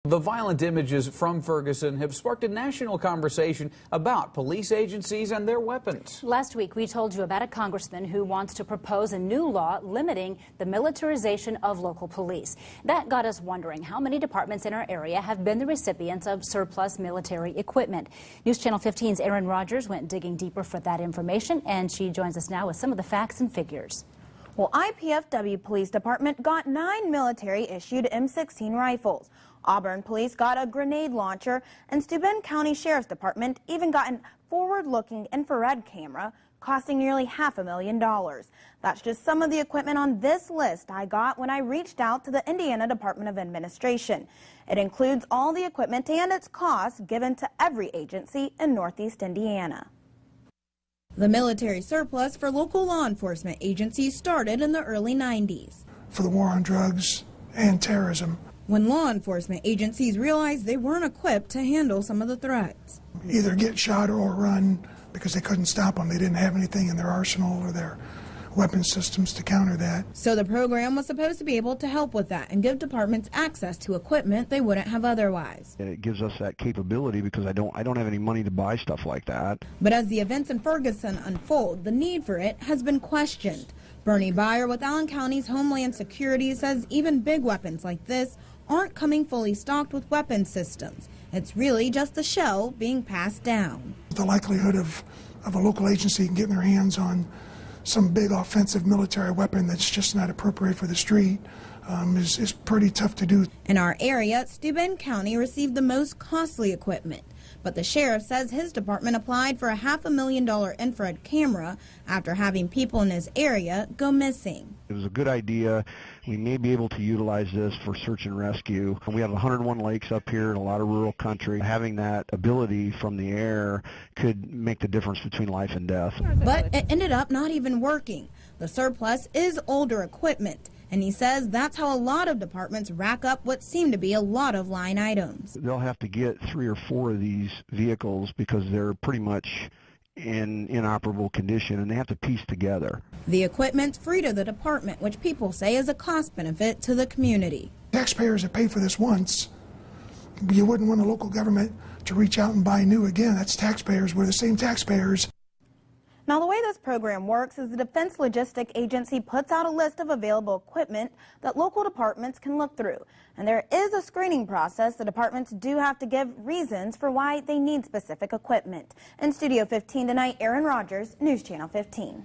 The violent images from Ferguson have sparked a national conversation about police agencies and their weapons. Last week, we told you about a congressman who wants to propose a new law limiting the militarization of local police. That got us wondering how many departments in our area have been the recipients of surplus military equipment. News Channel 15's Erin Rogers went digging deeper for that information, and she joins us now with some of the facts and figures. Well, IPFW Police Department got 9 military-issued M16 rifles. Auburn Police got a grenade launcher, and Steuben County Sheriff's Department even got an forward-looking infrared camera costing nearly $500,000. That's just some of the equipment on this list I got when I reached out to the Indiana Department of Administration. It includes all the equipment and its costs given to every agency in Northeast Indiana. The military surplus for local law enforcement agencies started in the early 90s. For the war on drugs and terrorism. When law enforcement agencies realized they weren't equipped to handle some of the threats. Either get shot or run because they couldn't stop them. They didn't have anything in their arsenal or their weapon systems to counter that. So the program was supposed to be able to help with that and give departments access to equipment they wouldn't have otherwise. It gives us that capability because I don't have any money to buy stuff like that. But as the events in Ferguson unfold, the need for it has been questioned. Bernie Beyer with Allen County's Homeland Security says even big weapons like this aren't coming fully stocked with weapon systems. It's really just the shell being passed down. The likelihood of a local agency getting their hands on some big offensive military weapon that's just not appropriate for the street is pretty tough to do. In our area, Steuben County received the most costly equipment, but the sheriff says his department applied for a $500,000 infrared camera after having people in his area go missing. It was a good idea. We may be able to utilize this for search and rescue. We have 101 lakes up here in a lot of rural country. Having that ability from the air could make the difference between life and death. But it ended up not even working. The surplus is older equipment, and he says that's how a lot of departments rack up what seem to be a lot of line items. They'll have to get 3 or 4 of these vehicles because they're pretty much in inoperable condition, and they have to piece together. The equipment's free to the department, which people say is a cost benefit to the community. Taxpayers have paid for this once. You wouldn't want a local government to reach out and buy new again. That's taxpayers. We're the same taxpayers. Now, the way this program works is the Defense Logistic Agency puts out a list of available equipment that local departments can look through. And there is a screening process. The departments do have to give reasons for why they need specific equipment. In Studio 15 tonight, Erin Rogers, News Channel 15.